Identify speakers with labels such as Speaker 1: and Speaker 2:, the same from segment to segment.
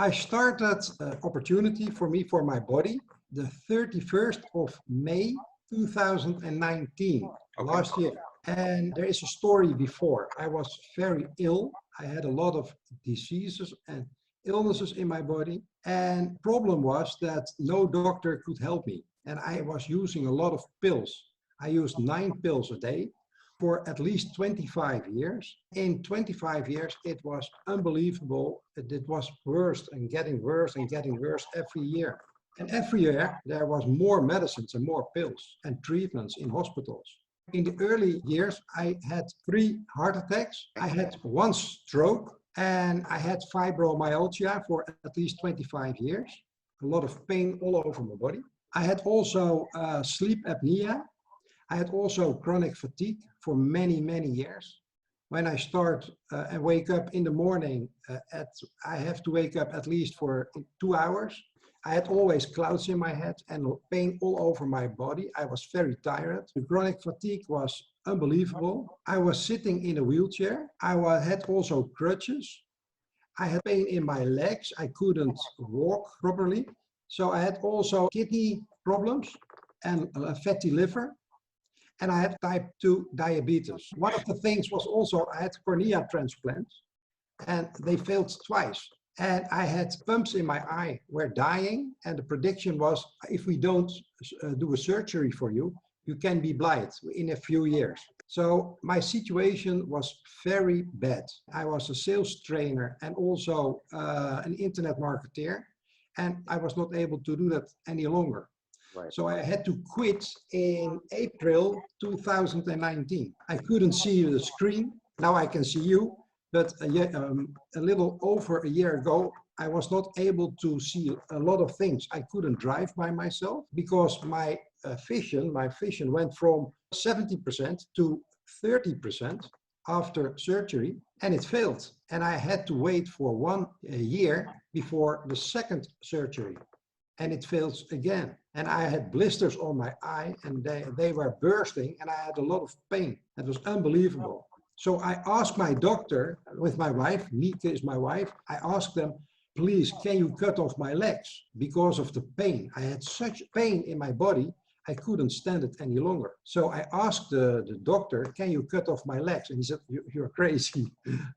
Speaker 1: I started an opportunity for me, for my body, the 31st of May 2019, last year. And there is a story before. I was very ill. I had a lot of diseases and illnesses in my body. And problem was that no doctor could help me. And I was using a lot of pills. I used 9 pills a day for at least 25 years. In 25 years, it was unbelievable. It was worse and getting worse and getting worse every year. And every year, there was more medicines and more pills and treatments in hospitals. In the early years, I had 3 heart attacks. I had 1 stroke, and I had fibromyalgia for at least 25 years. A lot of pain all over my body. I had also sleep apnea. I had also chronic fatigue for many, many years. When I start and wake up in the morning, I have to wake up at least for 2 hours. I had always clouds in my head and pain all over my body. I was very tired. The chronic fatigue was unbelievable. I was sitting in a wheelchair. I had also crutches. I had pain in my legs. I couldn't walk properly. So I had also kidney problems and a fatty liver. And I had type 2 diabetes. One of the things was also I had cornea transplants, and they failed twice. And I had pumps in my eye were dying, and the prediction was, if we don't do a surgery for you, you can be blind in a few years. So my situation was very bad. I was a sales trainer and also an internet marketer, and I was not able to do that any longer. Right. So I had to quit in April 2019. I couldn't see the screen. Now I can see you. But a little over a year ago, I was not able to see a lot of things. I couldn't drive by myself because my vision went from 70% to 30% after surgery, and it failed. And I had to wait for 1 year before the second surgery. And it failed again. And I had blisters on my eye, and they were bursting, and I had a lot of pain. It was unbelievable. So I asked my doctor, with my wife, Nieke is my wife, I asked them, please, can you cut off my legs because of the pain? I had such pain in my body, I couldn't stand it any longer. So I asked the doctor, can you cut off my legs? And he said, you're crazy.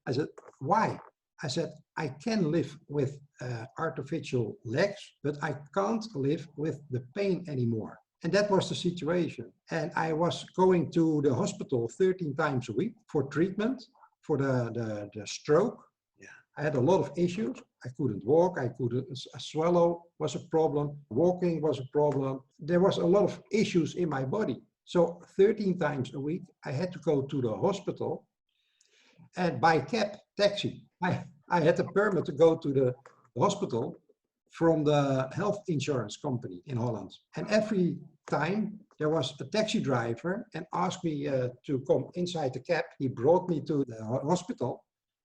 Speaker 1: I said, why? I said, I can live with artificial legs, but I can't live with the pain anymore. And that was the situation. And I was going to the hospital 13 times a week for treatment for the stroke. Yeah. I had a lot of issues. I couldn't walk, I couldn't swallow was a problem, walking was a problem. There was a lot of issues in my body. So 13 times a week, I had to go to the hospital and by cab, taxi. I had a permit to go to the hospital from the health insurance company in Holland. And every time there was a taxi driver and asked me to come inside the cab. He brought me to the hospital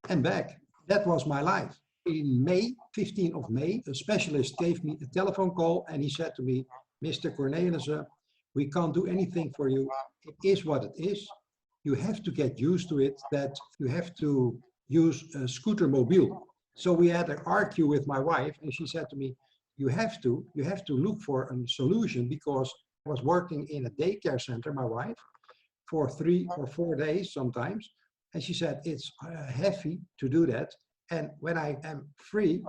Speaker 1: and back. That was my life. In May, 15th of May, a specialist gave me a telephone call and he said to me, Mr. Cornelissen, we can't do anything for you. It is what it is. You have to get used to it, that you have to use a scooter mobile. So we had an argue with my wife and she said to me, you have to look for a solution, because I was working in a daycare center, my wife, for 3 or 4 days sometimes. And she said, it's heavy to do that. And when I am free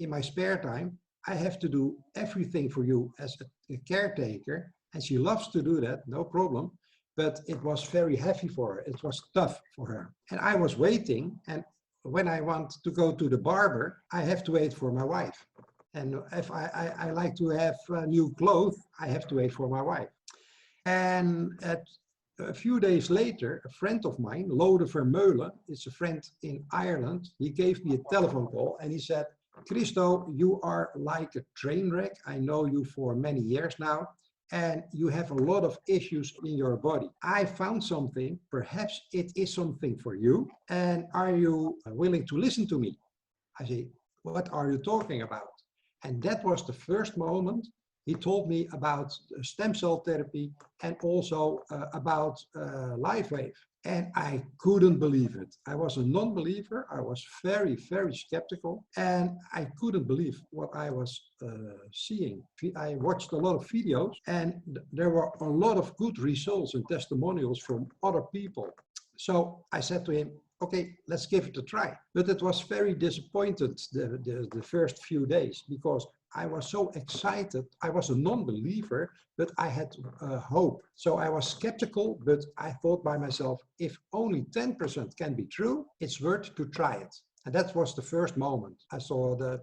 Speaker 1: in my spare time, I have to do everything for you as a caretaker. And she loves to do that, no problem. But it was very heavy for her. It was tough for her. And I was waiting. And when I want to go to the barber, I have to wait for my wife. And if I like to have new clothes, I have to wait for my wife. And a few days later, a friend of mine, Lode Vermeulen, is a friend in Ireland. He gave me a telephone call and he said, Christo, you are like a train wreck. I know you for many years now. And you have a lot of issues in your body. I found something, perhaps it is something for you. And are you willing to listen to me? I say, what are you talking about? And that was the first moment He told me about stem cell therapy and also about LifeWave. And I couldn't believe it. I was a non-believer. I was very, very skeptical. And I couldn't believe what I was seeing. I watched a lot of videos and there were a lot of good results and testimonials from other people. So I said to him, okay, let's give it a try. But it was very disappointed the first few days because I was so excited. I was a non-believer, but I had hope. So I was skeptical, but I thought by myself, if only 10% can be true, it's worth to try it. And that was the first moment I saw the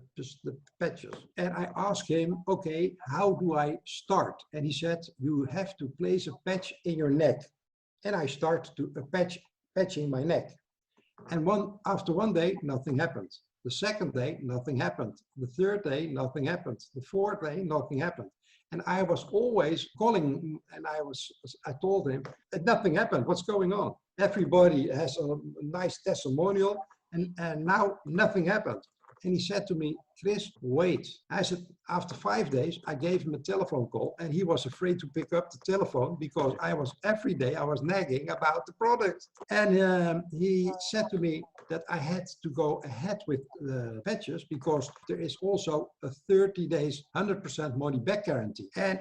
Speaker 1: patches. And I asked him, okay, how do I start? And he said, you have to place a patch in your neck. And I started to patching my neck. And after one day, nothing happened. The second day, nothing happened. The third day, nothing happened. The fourth day, nothing happened. And I was always calling and I told him that nothing happened. What's going on? Everybody has a nice testimonial and now nothing happened. And he said to me, Chris, wait. I said, after 5 days, I gave him a telephone call and he was afraid to pick up the telephone because every day I was nagging about the product. And he said to me that I had to go ahead with the patches because there is also a 30 days, 100% money back guarantee. And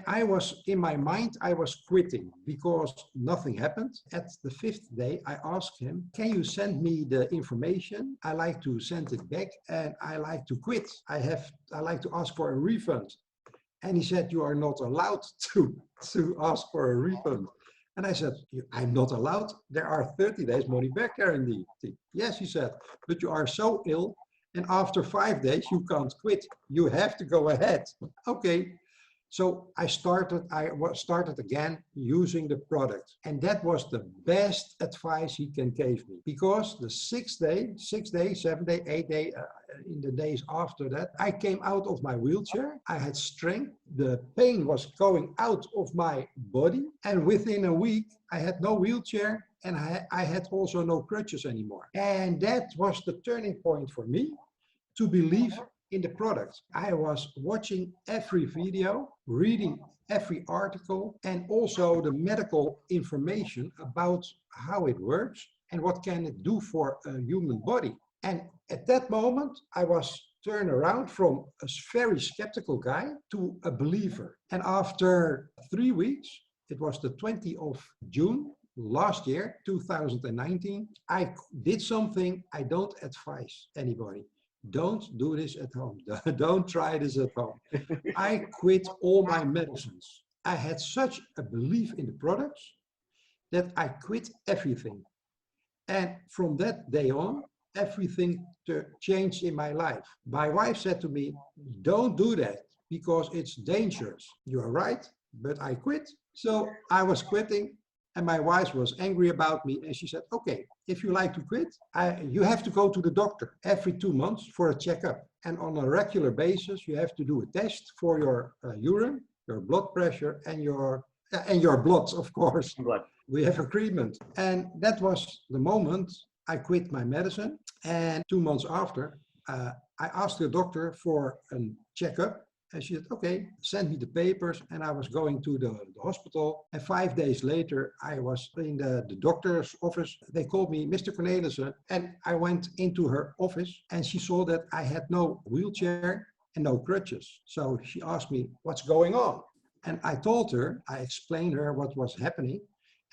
Speaker 1: in my mind, I was quitting because nothing happened. At the 5th day, I asked him, can you send me the information? I like to send it back and I like to quit. I like to ask for a refund. And he said, you are not allowed to ask for a refund. And I said, I'm not allowed. There are 30 days money back guarantee. Yes, he said, but you are so ill. And after 5 days, you can't quit. You have to go ahead. Okay. So I started again using the product. And that was the best advice he can give me. Because the 6th day, 7th day, 8th day, in the days after that, I came out of my wheelchair. I had strength. The pain was going out of my body. And within a week, I had no wheelchair and I had also no crutches anymore. And that was the turning point for me to believe in the product. I was watching every video, reading every article, and also the medical information about how it works and what can it do for a human body. And at that moment, I was turned around from a very skeptical guy to a believer. And after 3 weeks, it was the 20th of June, last year, 2019, I did something I don't advise anybody. Don't do this at home. Don't try this at home. I quit all my medicines. I had such a belief in the products that I quit everything. And from that day on, everything changed in my life. My wife said to me, don't do that because it's dangerous. You are right, but I quit. So I was quitting. And my wife was angry about me and she said, okay, if you like to quit, you have to go to the doctor every 2 months for a checkup. And on a regular basis, you have to do a test for your urine, your blood pressure and your blood, of course.
Speaker 2: Blood.
Speaker 1: We have agreement. And that was the moment I quit my medicine. And 2 months after, I asked the doctor for a checkup. And she said, okay, send me the papers. And I was going to the hospital. And 5 days later, I was in the doctor's office. They called me Mr. Cornelissen. And I went into her office and she saw that I had no wheelchair and no crutches. So she asked me, what's going on? And I told her, I explained her what was happening.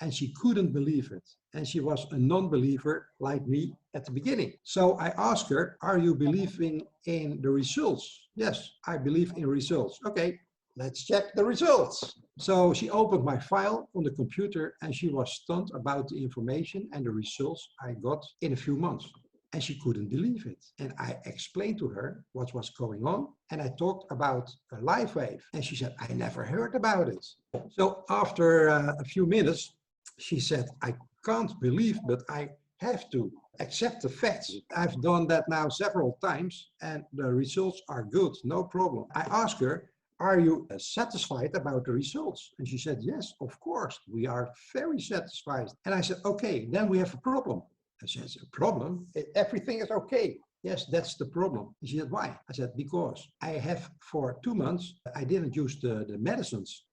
Speaker 1: And she couldn't believe it. And she was a non-believer like me at the beginning. So I asked her, are you believing in the results? Yes, I believe in results. Okay, let's check the results. So she opened my file on the computer and she was stunned about the information and the results I got in a few months. And she couldn't believe it. And I explained to her what was going on. And I talked about a LifeWave. And she said, I never heard about it. So after a few minutes, she said, I can't believe, but I have to accept the facts. I've done that now several times and the results are good, no problem. I asked her, are you satisfied about the results? And she said, yes, of course, we are very satisfied. And I said, okay, then we have a problem. I said, a problem? Everything is okay. Yes, that's the problem. She said, why? I said, because I have for 2 months, I didn't use the medicines.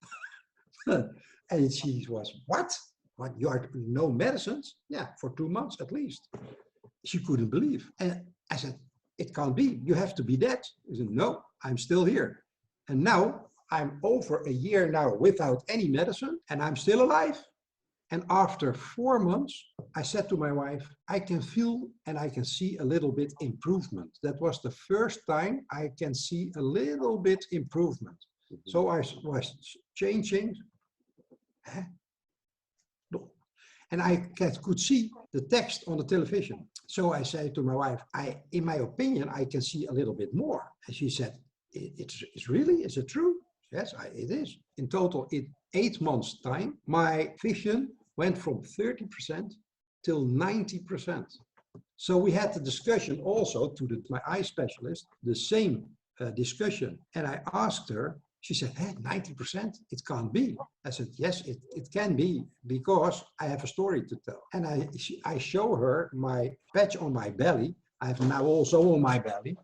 Speaker 1: And she was, what? What, you are no medicines? Yeah, for 2 months at least. She couldn't believe. And I said, it can't be. You have to be dead. She said, no, I'm still here. And now I'm over a year now without any medicine and I'm still alive. And after 4 months, I said to my wife, I can feel and I can see a little bit improvement. That was the first time I can see a little bit improvement. So I was changing. And I could see the text on the television. So I said to my wife, in my opinion, I can see a little bit more. And she said, it's really, is it true? Yes, it is. In total, in 8 months' time, my vision went from 30% till 90%. So we had the discussion also to my eye specialist, the same discussion. And I asked her, she said, hey, 90%, it can't be. I said, yes, it can be because I have a story to tell. And I show her my patch on my belly. I have now also on my belly.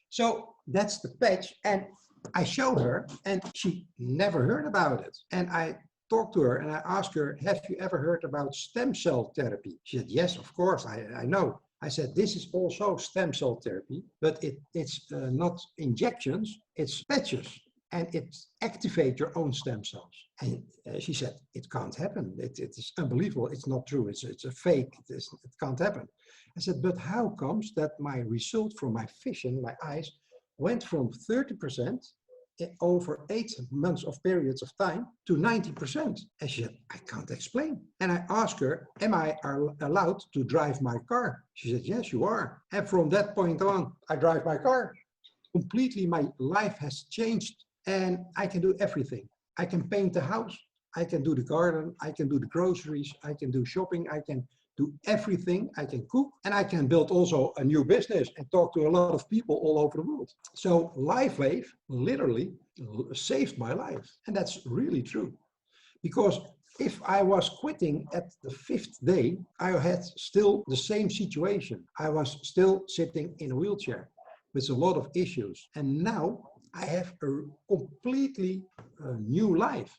Speaker 1: So that's the patch. And I show her and she never heard about it. And I talked to her and I asked her, have you ever heard about stem cell therapy? She said, yes, of course, I know. I said, this is also stem cell therapy, but it's not injections, it's patches, and it activates your own stem cells. And she said, it can't happen. It is unbelievable. It's not true. It's a fake. It can't happen. I said, but how comes that my result from my vision, my eyes, went from 30% over 8 months of periods of time to 90%. And she said, I can't explain. And I asked her, am I allowed to drive my car? She said, yes, you are. And from that point on, I drive my car. Completely, my life has changed and I can do everything. I can paint the house. I can do the garden. I can do the groceries. I can do shopping. I can do everything. I can cook and I can build also a new business and talk to a lot of people all over the world. So LifeWave literally saved my life. And that's really true. Because if I was quitting at the 5th day, I had still the same situation. I was still sitting in a wheelchair with a lot of issues. And now I have a completely new life.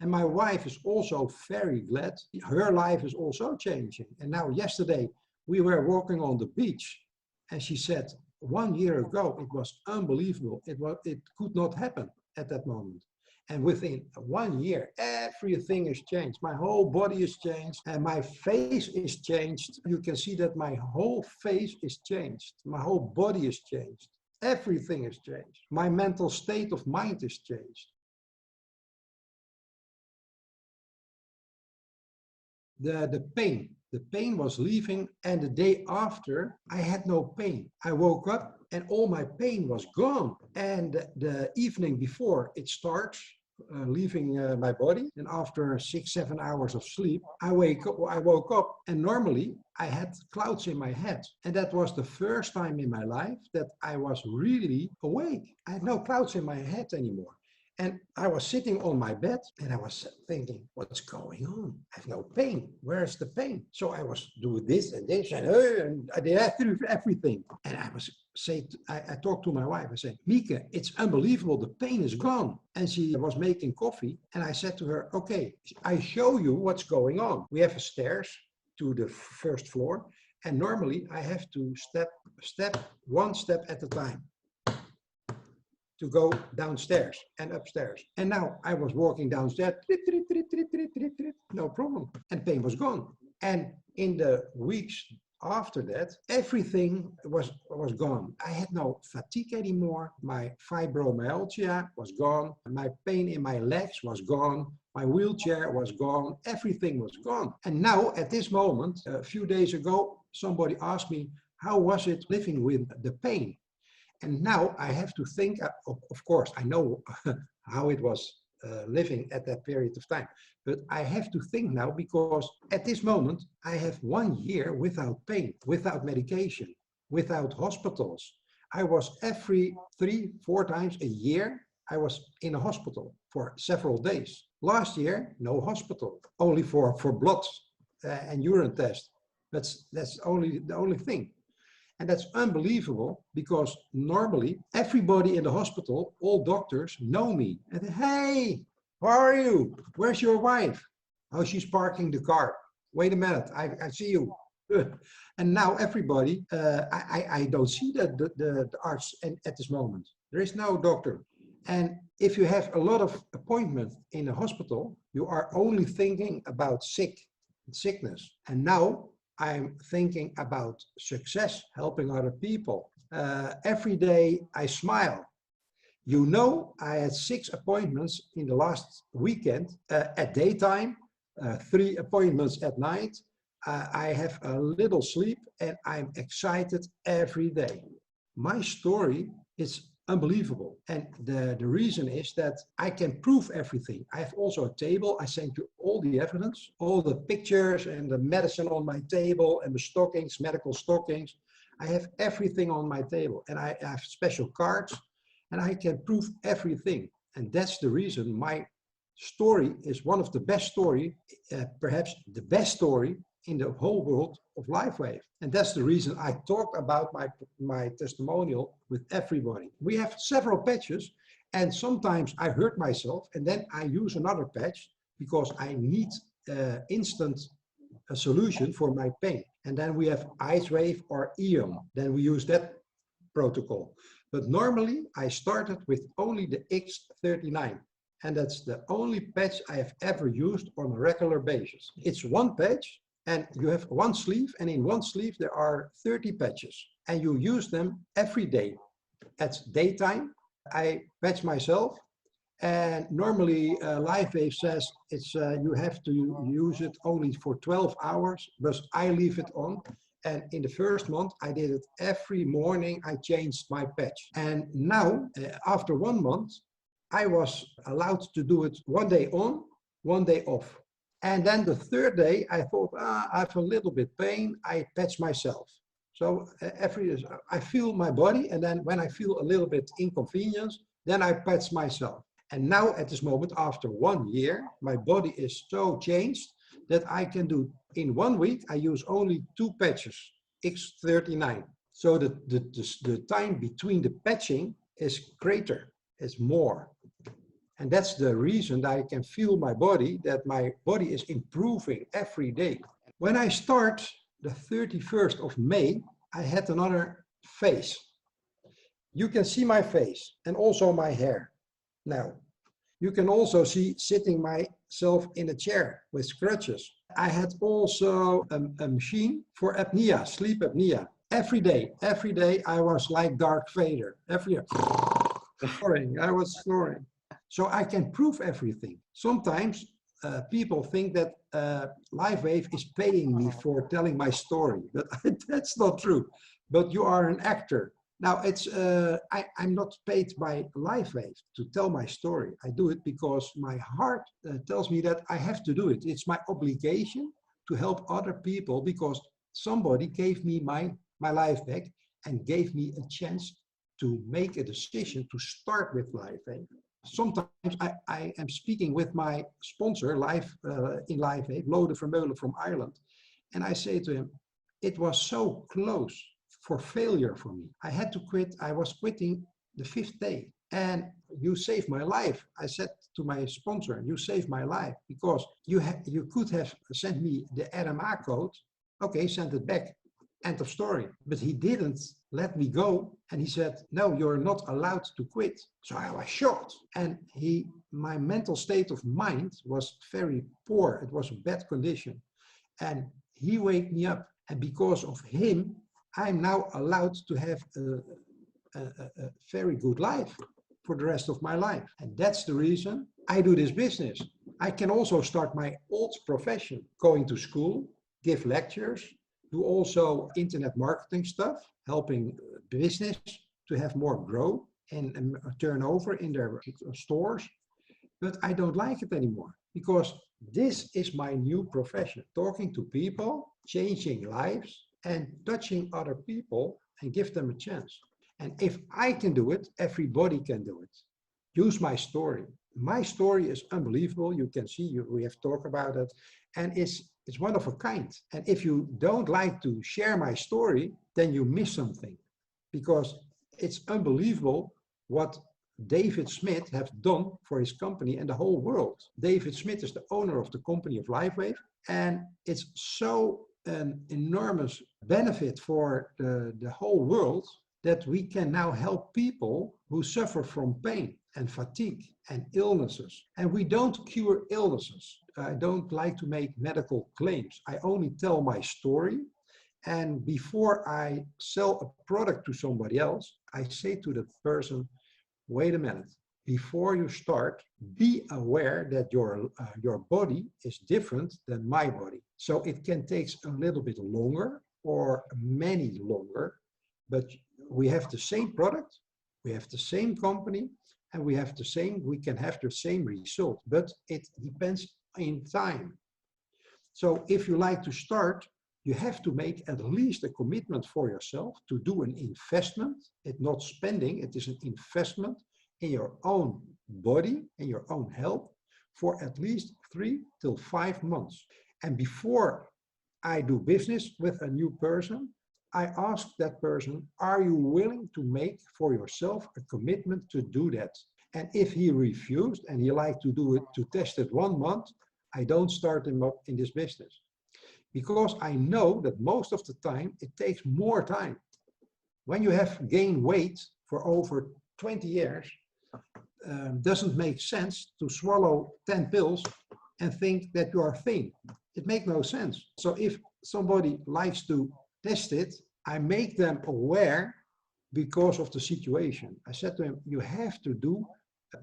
Speaker 1: And my wife is also very glad. Her life is also changing. And now yesterday we were walking on the beach and she said, 1 year ago, it was unbelievable. It could not happen at that moment. And within 1 year, everything has changed. My whole body is changed and my face is changed. You can see that my whole face is changed. My whole body is changed. Everything has changed. My mental state of mind is changed. The pain was leaving, and the day after I had no pain. I woke up and all my pain was gone. And the evening before it starts leaving my body, and after 6-7 hours of sleep, I woke up and normally I had clouds in my head. And that was the first time in my life that I was really awake. I had no clouds in my head anymore. And I was sitting on my bed and I was thinking, what's going on? I have no pain. Where's the pain? So I was doing this and this and I did everything. And I talked to my wife. I said, Mieke, it's unbelievable. The pain is gone. And she was making coffee. And I said to her, okay, I show you what's going on. We have a stairs to the first floor. And normally I have to step one step at a time to go downstairs and upstairs. And now I was walking downstairs, no problem. And pain was gone. And in the weeks after that, everything was gone. I had no fatigue anymore. My fibromyalgia was gone. My pain in my legs was gone. My wheelchair was gone. Everything was gone. And now at this moment, a few days ago, somebody asked me, how was it living with the pain? And now I have to think, of course, I know how it was living at that period of time. But I have to think now because at this moment, I have 1 year without pain, without medication, without hospitals. I was every 3-4 times a year, I was in a hospital for several days. Last year, no hospital, only for blood and urine test. That's only the only thing. And that's unbelievable because normally everybody in the hospital, all doctors know me. And hey, how are you? Where's your wife? Oh, she's parking the car. Wait a minute, I see you. And now everybody, I don't see the arts at this moment. There is no doctor. And if you have a lot of appointments in a hospital, you are only thinking about sickness. And now I'm thinking about success, helping other people. Every day I smile. You know, I had 6 appointments in the last weekend at daytime, 3 appointments at night. I have a little sleep and I'm excited every day. My story is unbelievable. And the reason is that I can prove everything. I have also a table. I sent you all the evidence, all the pictures and the medicine on my table and the stockings, medical stockings. I have everything on my table and I have special cards and I can prove everything. And that's the reason my story is one of the best story, perhaps the best story in the whole world of LifeWave. And that's the reason I talked about my testimonial with everybody. We have several patches and sometimes I hurt myself and then I use another patch because I need instant solution for my pain. And then we have IceWave or EON. Then we use that protocol. But normally I started with only the X39. And that's the only patch I have ever used on a regular basis. It's one patch and you have one sleeve, and in one sleeve there are 30 patches and you use them every day. At daytime, I patch myself and normally LifeWave says it's you have to use it only for 12 hours, but I leave it on. And in the first month, I did it every morning. I changed my patch. And now, after 1 month, I was allowed to do it 1 day on, 1 day off. And then the 3rd day, I thought, I have a little bit pain. I patch myself. So I feel my body. And then when I feel a little bit inconvenience, then I patch myself. And now at this moment, after 1 year, my body is so changed that I can do in 1 week, I use only 2 patches, X39. So the time between the patching is greater, is more. And that's the reason that I can feel my body, that my body is improving every day. When I start the 31st of May, I had another face. You can see my face and also my hair. Now, you can also see sitting myself in a chair with crutches. I had also a machine for apnea, sleep apnea. Every day I was like Darth Vader. Every day, I was snoring. So I can prove everything. Sometimes people think that LifeWave is paying me for telling my story, but that's not true. But you are an actor. Now, I'm not paid by LifeWave to tell my story. I do it because my heart tells me that I have to do it. It's my obligation to help other people because somebody gave me my life back and gave me a chance to make a decision to start with LifeWave. Sometimes I am speaking with my sponsor in LifeWave, Lode Vermeulen from Ireland, and I say to him, it was so close for failure for me. I had to quit. I was quitting the 5th day and you saved my life. I said to my sponsor, you saved my life because you could have sent me the RMA code. Okay, send it back. End of story. But he didn't let me go. And he said, no, you're not allowed to quit. So I was shocked. And my mental state of mind was very poor. It was a bad condition. And he waked me up. And because of him, I'm now allowed to have a very good life for the rest of my life. And that's the reason I do this business. I can also start my old profession, going to school, give lectures, do also internet marketing stuff, helping business to have more growth and turnover in their stores. But I don't like it anymore because this is my new profession, talking to people, changing lives, and touching other people and give them a chance. And if I can do it, everybody can do it. Use my story. My story is unbelievable. You can see, we have talked about it. And it's It's one of a kind. And if you don't like to share my story, then you miss something, because it's unbelievable what David Smith has done for his company and the whole world. David Smith is the owner of the company of LifeWave, and it's so an enormous benefit for the whole world that we can now help people who suffer from pain and fatigue and illnesses. And we don't cure illnesses. I don't like to make medical claims. I only tell my story. And before I sell a product to somebody else, I say to the person, wait a minute, before you start, be aware that your body is different than my body. So it can take a little bit longer or many longer, but we have the same product, we have the same company, and we can have the same result, but it depends in time. So if you like to start, you have to make at least a commitment for yourself to do an investment. It's not spending, it is an investment in your own body and your own health for at least 3 to 5 months. And before I do business with a new person, I ask that person, are you willing to make for yourself a commitment to do that? And if he refused and he liked to do it, to test it 1 month, I don't start him up in this business. Because I know that most of the time it takes more time. When you have gained weight for over 20 years, doesn't make sense to swallow 10 pills and think that you are thin. It makes no sense. So if somebody likes to test it, I make them aware because of the situation. I said to him, you have to do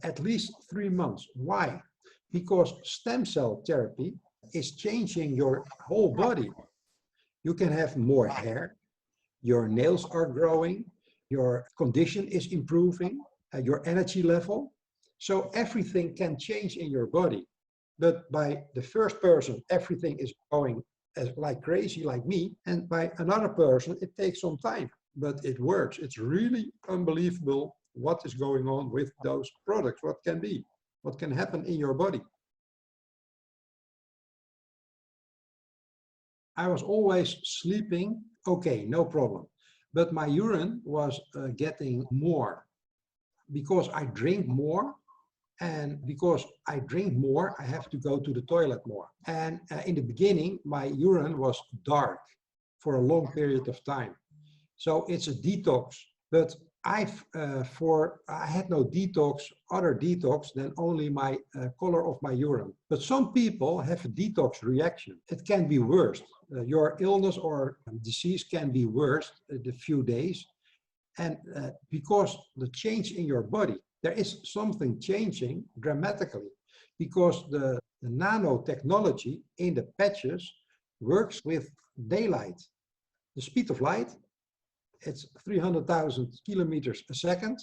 Speaker 1: at least 3 months. Why? Because stem cell therapy is changing your whole body. You can have more hair, your nails are growing, your condition is improving, your energy level. So everything can change in your body. But by the first person, everything is going like crazy, like me. And by another person, it takes some time, but it works. It's really unbelievable what is going on with those products, what can happen in your body. I was always sleeping, okay, no problem. But my urine was getting more because I drink more. And because I drink more, I have to go to the toilet more. And in the beginning, my urine was dark for a long period of time. So it's a detox. But I had no other detox than only my color of my urine. But some people have a detox reaction. It can be worse. Your illness or disease can be worse the few days. And because the change in your body, there is something changing dramatically, because the nanotechnology in the patches works with daylight. The speed of light, it's 300,000 kilometers a second.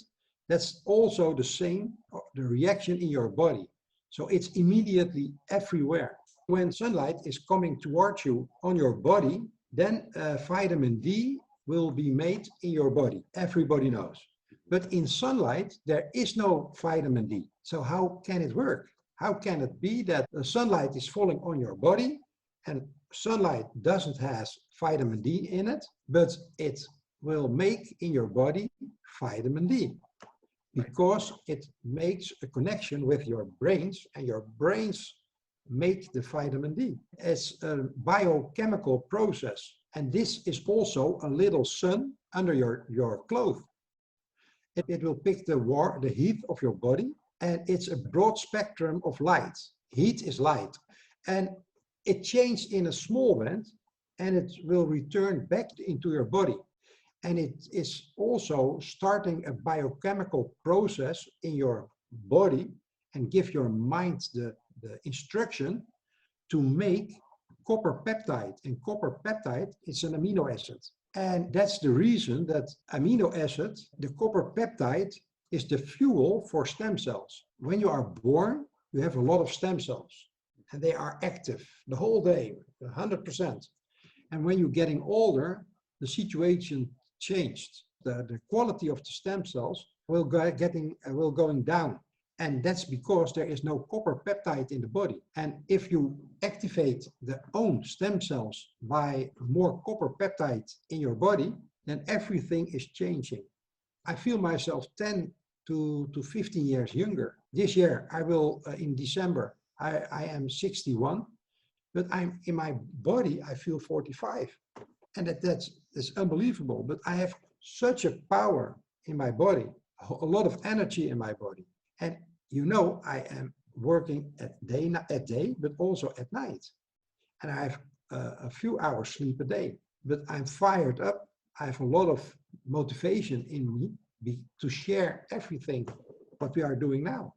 Speaker 1: That's also the same, the reaction in your body. So it's immediately everywhere. When sunlight is coming towards you on your body, then vitamin D will be made in your body. Everybody knows. But in sunlight, there is no vitamin D. So how can it work? How can it be that the sunlight is falling on your body and sunlight doesn't have vitamin D in it, but it will make in your body vitamin D? Because it makes a connection with your brains, and your brains make the vitamin D. It's a biochemical process. And this is also a little sun under your clothes. It will pick the heat of your body, and it's a broad spectrum of light. Heat is light. And it changed in a small band, and it will return back into your body. And it is also starting a biochemical process in your body and give your mind the instruction to make copper peptide. And copper peptide is an amino acid. And that's the reason that amino acid, the copper peptide, is the fuel for stem cells. When you are born, you have a lot of stem cells, and they are active the whole day, 100%. And when you're getting older, the situation changed. The quality of the stem cells will going down. And that's because there is no copper peptide in the body. And if you activate the own stem cells by more copper peptide in your body, then everything is changing. I feel myself 10 to 15 years younger. This year, I will, in December, I am 61, but I'm in my body, I feel 45. And that's unbelievable. But I have such a power in my body, a lot of energy in my body. And you know, I am working at day, but also at night. And I have a few hours sleep a day, but I'm fired up. I have a lot of motivation in me to share everything what we are doing now.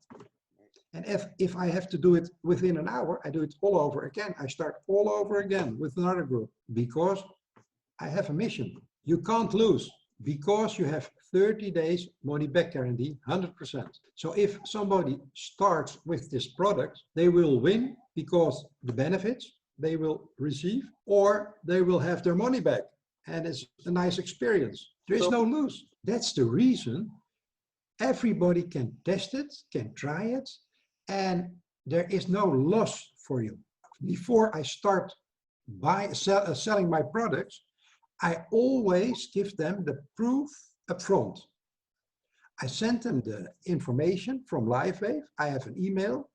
Speaker 1: And if I have to do it within an hour, I do it all over again. I start all over again with another group because I have a mission. You can't lose because you have 30 days money back guarantee, 100%. So if somebody starts with this product, they will win because the benefits they will receive, or they will have their money back. And it's a nice experience. There is no lose. That's the reason everybody can test it, can try it, and there is no loss for you. Before I start selling my products, I always give them the proof up front. I send them the information from LiveWave. I have an email.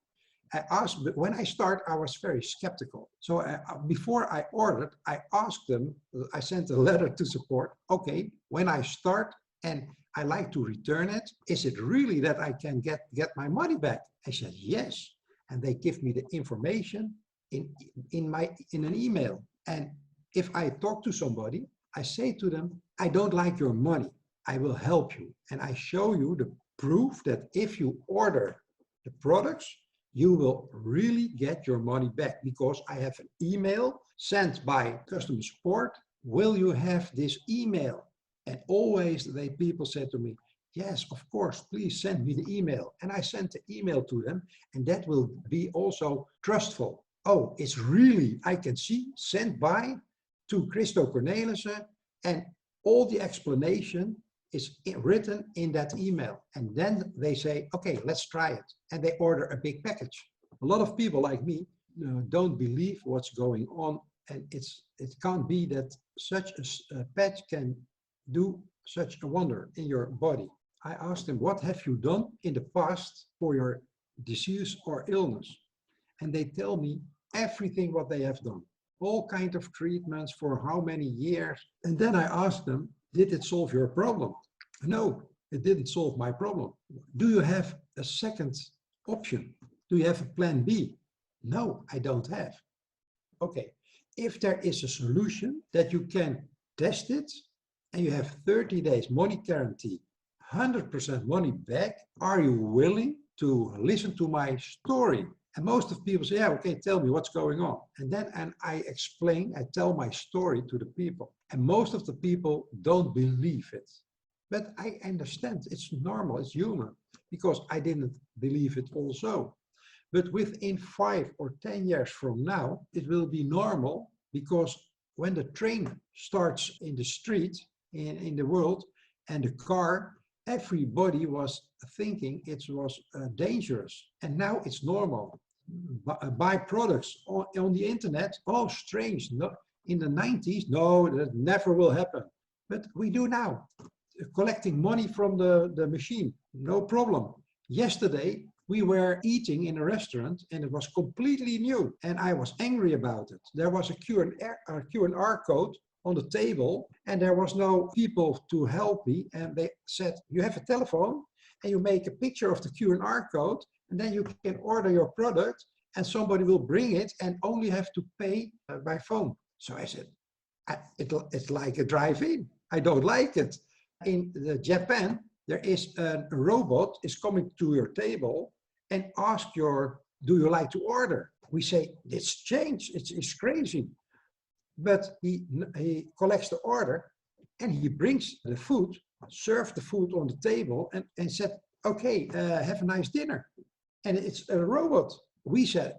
Speaker 1: I asked, but when I start, I was very skeptical. So before I ordered, I asked them, I sent a letter to support. Okay, when I start and I like to return it, is it really that I can get my money back? I said, yes. And they give me the information in an email. And if I talk to somebody, I say to them, I don't like your money. I will help you. And I show you the proof that if you order the products, you will really get your money back, because I have an email sent by customer support. Will you have this email? And always people said to me, yes, of course, please send me the email. And I sent the email to them, and that will be also trustful. Oh, it's really, I can see, sent by to Christo Cornelissen, and all the explanation is written in that email. And then they say, okay, let's try it. And they order a big package. A lot of people like me don't believe what's going on. And it can't be that such a patch can do such a wonder in your body. I asked them, what have you done in the past for your disease or illness? And they tell me everything what they have done. All kinds of treatments for how many years. And then I asked them, did it solve your problem? No, it didn't solve my problem. Do you have a second option? Do you have a plan B? No, I don't have. Okay, if there is a solution that you can test it and you have 30 days money guarantee, 100% money back, are you willing to listen to my story? And most of people say, yeah, okay, tell me what's going on. And then I explain, I tell my story to the people. And most of the people don't believe it. But I understand, it's normal, it's human, because I didn't believe it also. But within 5 or 10 years from now, it will be normal, because when the train starts in the street, in the world, and the car, everybody was thinking it was dangerous. And now it's normal. Buy products on the internet. Oh, strange. No, in the 90s, no, that never will happen. But we do now. Collecting money from the machine, no problem. Yesterday, we were eating in a restaurant and it was completely new. And I was angry about it. There was a Q&R code on the table, and there was no people to help me. And they said, you have a telephone and you make a picture of the Q&R code, and then you can order your product and somebody will bring it and only have to pay by phone. So I said, it's like a drive-in. I don't like it. In Japan, there is a robot is coming to your table and ask do you like to order? We say, it's changed, it's crazy. But he collects the order and he brings the food, served the food on the table and said, okay, have a nice dinner. And it's a robot. We say,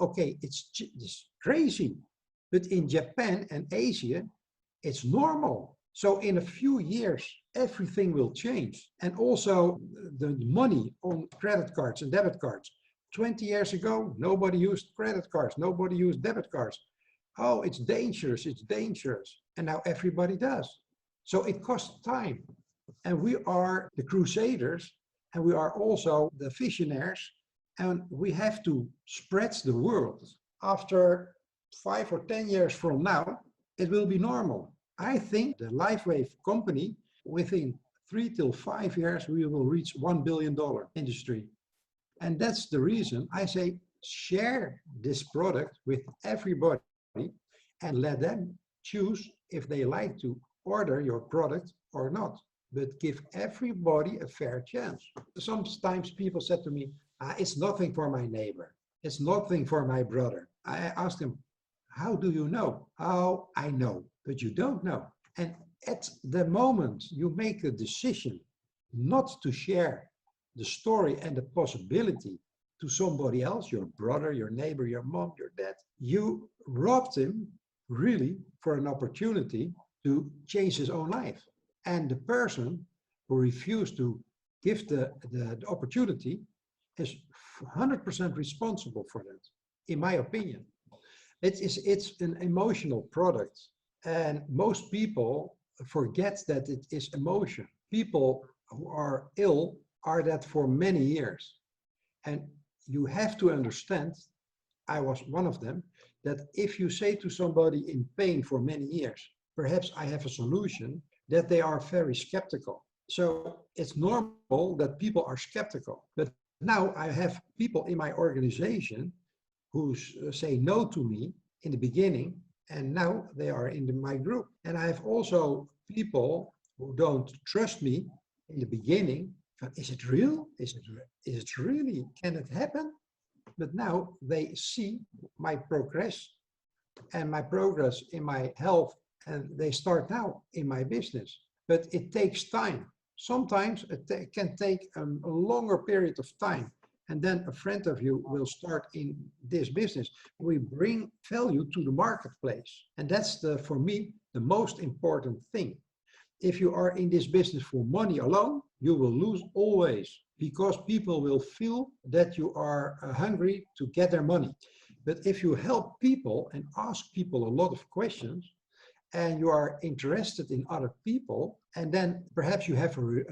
Speaker 1: okay, it's crazy. But in Japan and Asia, it's normal. So in a few years, everything will change. And also the money on credit cards and debit cards. 20 years ago, nobody used credit cards. Nobody used debit cards. Oh, it's dangerous. It's dangerous. And now everybody does. So it costs time. And we are the crusaders, and we are also the visionaries, and we have to spread the world. After 5 or 10 years from now, it will be normal. I think the LifeWave company, within 3 till 5 years, we will reach $1 billion industry. And that's the reason I say share this product with everybody and let them choose if they like to order your product or not. But give everybody a fair chance. Sometimes people said to me, it's nothing for my neighbor. It's nothing for my brother. I asked them, how do you know? Oh, I know, but you don't know. And at the moment you make a decision not to share the story and the possibility to somebody else, your brother, your neighbor, your mom, your dad, you robbed him really for an opportunity to change his own life. And the person who refused to give the opportunity is 100% responsible for that, in my opinion. It's an emotional product, and most people forget that it is emotion. People who are ill are that for many years. And you have to understand, I was one of them, that if you say to somebody in pain for many years, perhaps I have a solution, that they are very skeptical. So it's normal that people are skeptical. But now I have people in my organization who say no to me in the beginning, and now they are in my group. And I have also people who don't trust me in the beginning. Is it real? Is it really? Can it happen? But now they see my progress and my progress in my health, and they start now in my business. But it takes time. Sometimes it can take a longer period of time. And then a friend of you will start in this business. We bring value to the marketplace. And that's, for me, the most important thing. If you are in this business for money alone, you will lose always, because people will feel that you are hungry to get their money. But if you help people and ask people a lot of questions, and you are interested in other people, and then perhaps you have a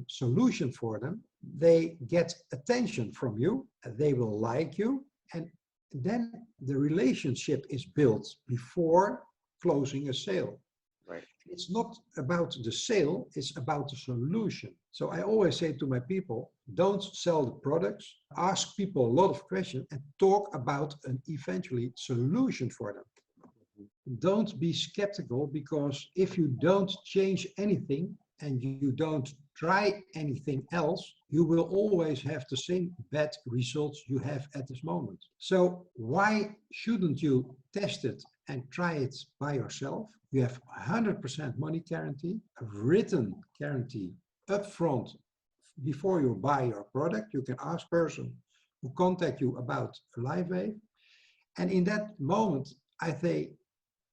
Speaker 1: solution for them, they get attention from you, they will like you, and then the relationship is built before closing a sale.
Speaker 2: Right.
Speaker 1: It's not about the sale, it's about the solution. So I always say to my people, don't sell the products, ask people a lot of questions and talk about an eventually solution for them. Don't be skeptical, because if you don't change anything and you don't try anything else, you will always have the same bad results you have at this moment. So why shouldn't you test it and try it by yourself? You have 100% money guarantee, a written guarantee upfront before you buy your product. You can ask person who contact you about LifeWave. And in that moment, I say,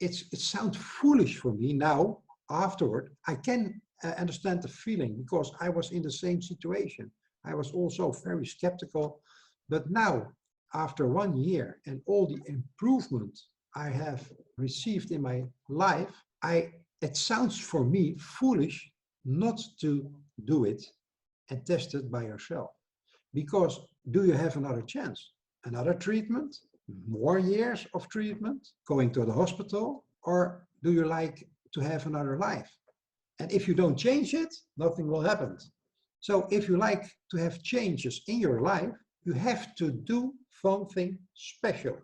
Speaker 1: it sounds foolish for me now. Afterward, I can understand the feeling, because I was in the same situation. I was also very skeptical. But now, after 1 year and all the improvement I have received in my life, it sounds for me foolish not to do it and test it by yourself. Because do you have another chance? Another treatment? More years of treatment, going to the hospital, or do you like to have another life? And if you don't change it, nothing will happen. So if you like to have changes in your life, you have to do something special.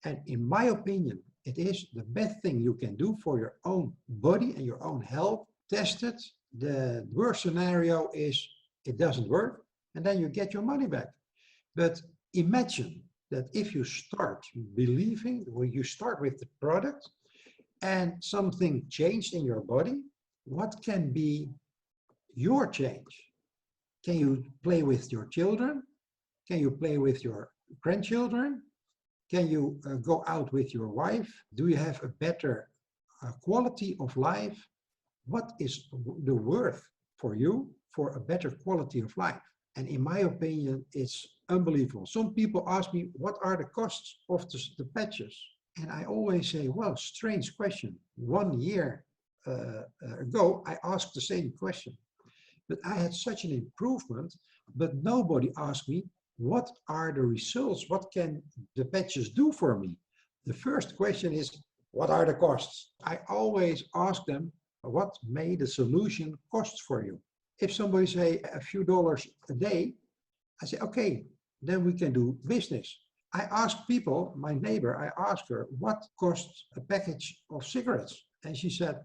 Speaker 1: And in my opinion, it is the best thing you can do for your own body and your own health. Test it. The worst scenario is it doesn't work, and then you get your money back. But imagine that if you start believing, when you start with the product and something changed in your body, what can be your change? Can you play with your children? Can you play with your grandchildren? Can you go out with your wife? Do you have a better quality of life? what is the worth for you for a better quality of life? And in my opinion, it's unbelievable. Some people ask me, what are the costs of the patches? And I always say, well, strange question. 1 year ago, I asked the same question. But I had such an improvement, but nobody asked me, what are the results? What can the patches do for me? The first question is, what are the costs? I always ask them, what may the solution cost for you? If somebody say a few dollars a day, I say, okay, then we can do business. I ask people, my neighbor, I asked her, what costs a package of cigarettes? And she said,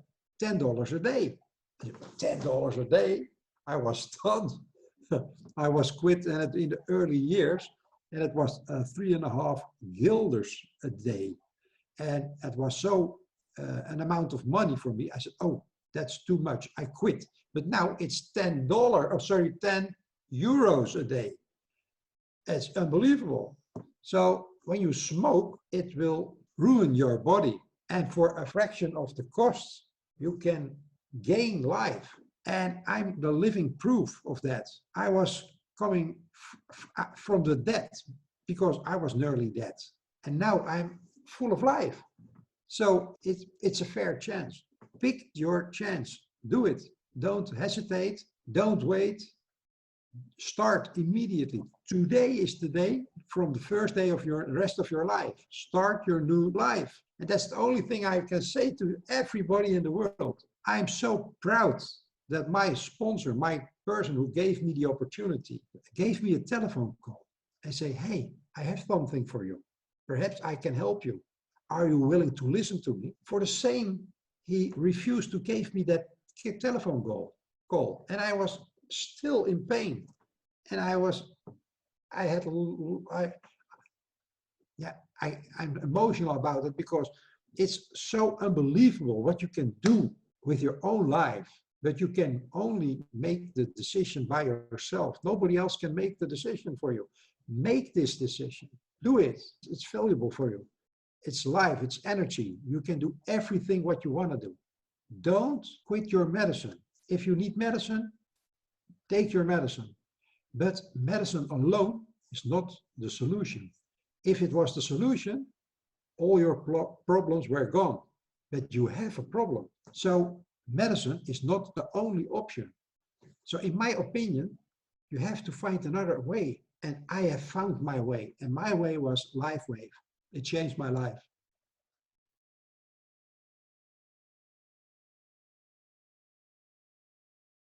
Speaker 1: $10 a day. $10 a day? I was stunned. I was quit in the early years, and it was 3.5 guilders a day. And it was so an amount of money for me. I said, oh, that's too much. I quit. But now it's $10 a day. It's unbelievable. So when you smoke, it will ruin your body. And for a fraction of the cost, you can gain life. And I'm the living proof of that. I was coming from the dead because I was nearly dead. And now I'm full of life. So it's a fair chance. Pick your chance. Do it. Don't hesitate. Don't wait. Start immediately. Today is the day from the first day of the rest of your life. Start your new life. And that's the only thing I can say to everybody in the world. I'm so proud that my sponsor, my person who gave me the opportunity, gave me a telephone call and say, hey, I have something for you. Perhaps I can help you. Are you willing to listen to me? For the same, he refused to give me that telephone call. And I was still in pain. And I'm emotional about it because it's so unbelievable what you can do with your own life, but you can only make the decision by yourself. Nobody else can make the decision for you. Make this decision. Do it. It's valuable for you. It's life, it's energy. You can do everything what you want to do. Don't quit your medicine. If you need medicine, take your medicine. But medicine alone is not the solution. If it was the solution, all your problems were gone. But you have a problem. So medicine is not the only option. So in my opinion, you have to find another way. And I have found my way. And my way was LifeWave. It changed my life.